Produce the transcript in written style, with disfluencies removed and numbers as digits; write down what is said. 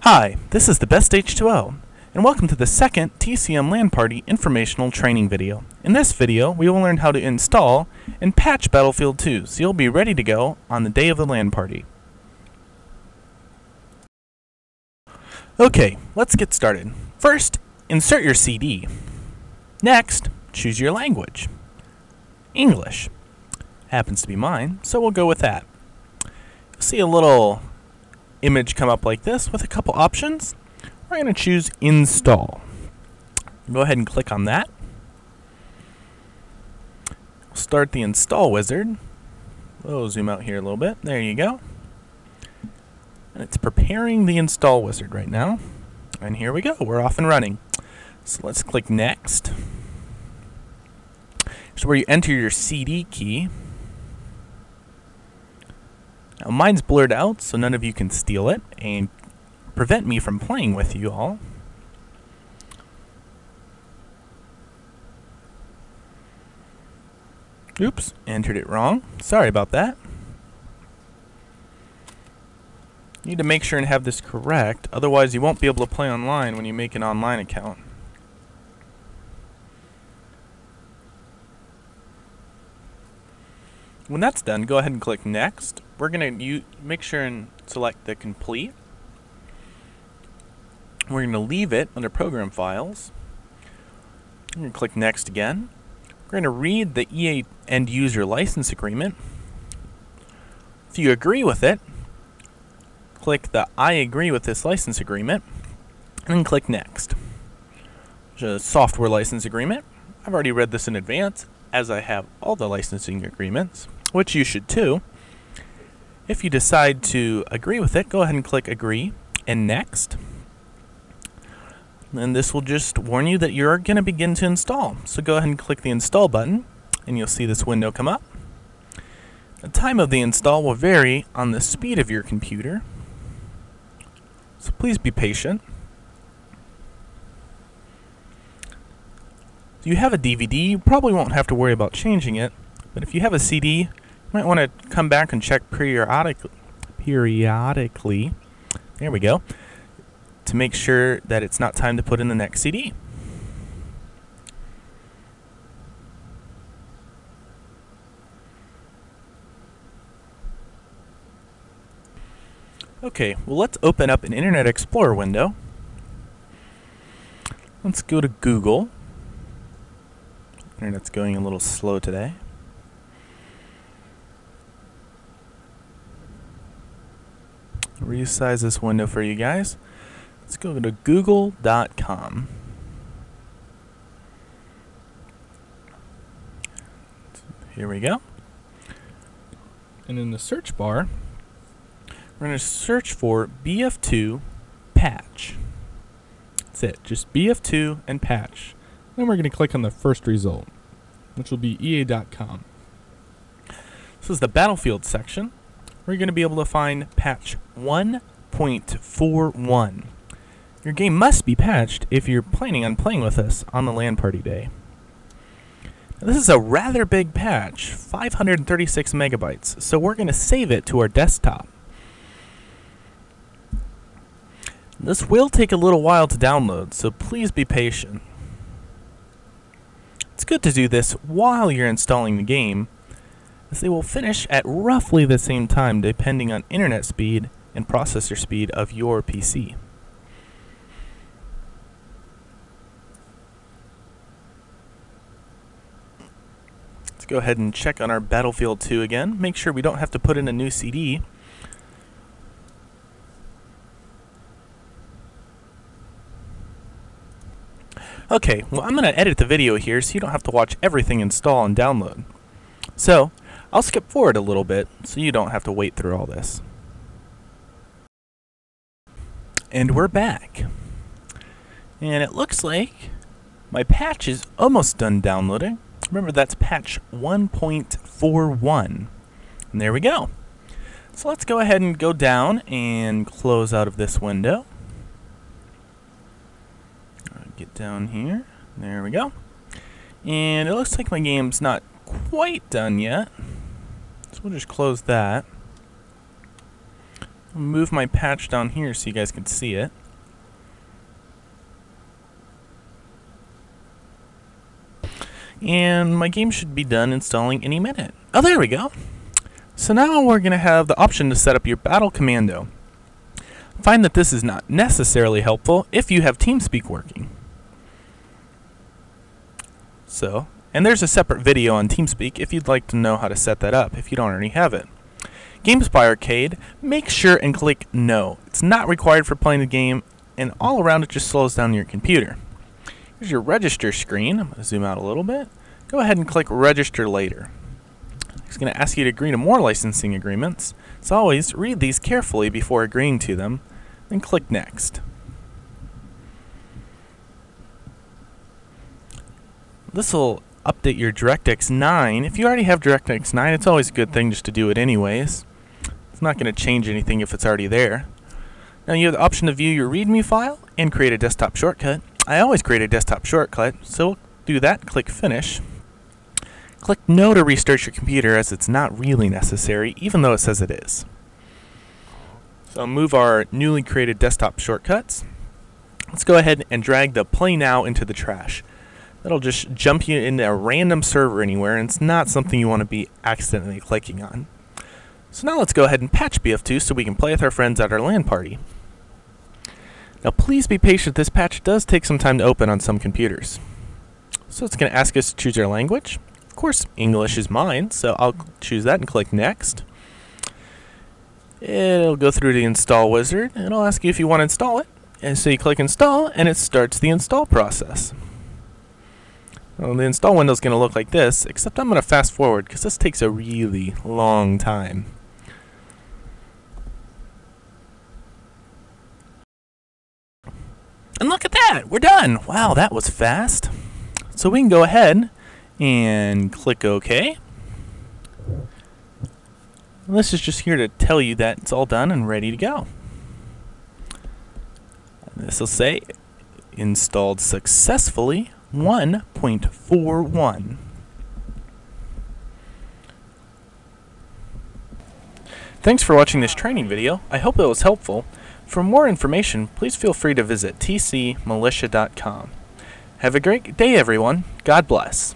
Hi, this is the Best H2O, and welcome to the second TCM LAN Party informational training video. In this video, we will learn how to install and patch Battlefield 2, so you'll be ready to go on the day of the LAN party. Okay, let's get started. First, insert your CD. Next, choose your language. English. Happens to be mine, so we'll go with that. You'll see a little image come up like this with a couple options. We're going to choose install. Go ahead and click on that. We'll start the install wizard. We'll zoom out here a little bit. There you go. And it's preparing the install wizard right now. And here we go. We're off and running. So let's click next. Here's where you enter your CD key. Now mine's blurred out, so none of you can steal it and prevent me from playing with you all. Oops, entered it wrong. Sorry about that. You need to make sure and have this correct, otherwise you won't be able to play online when you make an online account. When that's done, go ahead and click next. We're going to make sure and select the complete. We're going to leave it under program files. We're going to click next again. We're going to read the EA end user license agreement. If you agree with it, click the I agree with this license agreement and then click next. There's a software license agreement. I've already read this in advance, as I have all the licensing agreements, which you should too. If you decide to agree with it, go ahead and click agree and next. And this will just warn you that you're going to begin to install. So go ahead and click the install button and you'll see this window come up. The time of the install will vary on the speed of your computer, so please be patient. If you have a DVD, you probably won't have to worry about changing it, but if you have a CD, you might want to come back and check periodically, there we go, to make sure that it's not time to put in the next CD. Okay, well let's open up an Internet Explorer window. Let's go to Google. Internet's going a little slow today. Resize this window for you guys. Let's go to google.com. Here we go. And in the search bar, we're going to search for BF2 patch. That's it, just BF2 and patch. Then we're going to click on the first result, which will be EA.com. This is the Battlefield section. We're going to be able to find patch 1.41. Your game must be patched if you're planning on playing with us on the LAN party day. Now, this is a rather big patch, 536 megabytes, so we're going to save it to our desktop. This will take a little while to download, so please be patient. It's good to do this while you're installing the game, as they will finish at roughly the same time depending on internet speed and processor speed of your PC. Let's go ahead and check on our Battlefield 2 again. Make sure we don't have to put in a new CD. Okay, well I'm going to edit the video here so you don't have to watch everything install and download. So, I'll skip forward a little bit so you don't have to wait through all this. And we're back. And it looks like my patch is almost done downloading. Remember, that's patch 1.41. And there we go. So let's go ahead and go down and close out of this window. Get down here. There we go. And it looks like my game's not quite done yet. So we'll just close that. Move my patch down here so you guys can see it. And my game should be done installing any minute. Oh, there we go. So now we're going to have the option to set up your battle commando. Find that this is not necessarily helpful if you have TeamSpeak working. So, and there's a separate video on TeamSpeak if you'd like to know how to set that up if you don't already have it. Games by Arcade, make sure and click No. It's not required for playing the game, and all around it just slows down your computer. Here's your register screen. I'm going to zoom out a little bit. Go ahead and click Register Later. It's going to ask you to agree to more licensing agreements. As always, read these carefully before agreeing to them, then click Next. This will update your DirectX 9. If you already have DirectX 9, it's always a good thing just to do it anyways. It's not going to change anything if it's already there. Now you have the option to view your README file and create a desktop shortcut. I always create a desktop shortcut, so we'll do that. Click Finish. Click No to restart your computer, as it's not really necessary, even though it says it is. So move our newly created desktop shortcuts. Let's go ahead and drag the Play Now into the trash. That'll just jump you into a random server anywhere, and it's not something you want to be accidentally clicking on. So now let's go ahead and patch BF2 so we can play with our friends at our LAN party. Now please be patient, this patch does take some time to open on some computers. So it's going to ask us to choose our language. Of course, English is mine, so I'll choose that and click Next. It'll go through the install wizard, and it'll ask you if you want to install it. And so you click Install, and it starts the install process. Well, the install window is going to look like this, except I'm going to fast forward because this takes a really long time. And look at that! We're done! Wow, that was fast. So we can go ahead and click OK. This is just here to tell you that it's all done and ready to go. This will say installed successfully 1.41. Thanks for watching this training video. I hope it was helpful. For more information, please feel free to visit tcmilitia.com. Have a great day, everyone. God bless.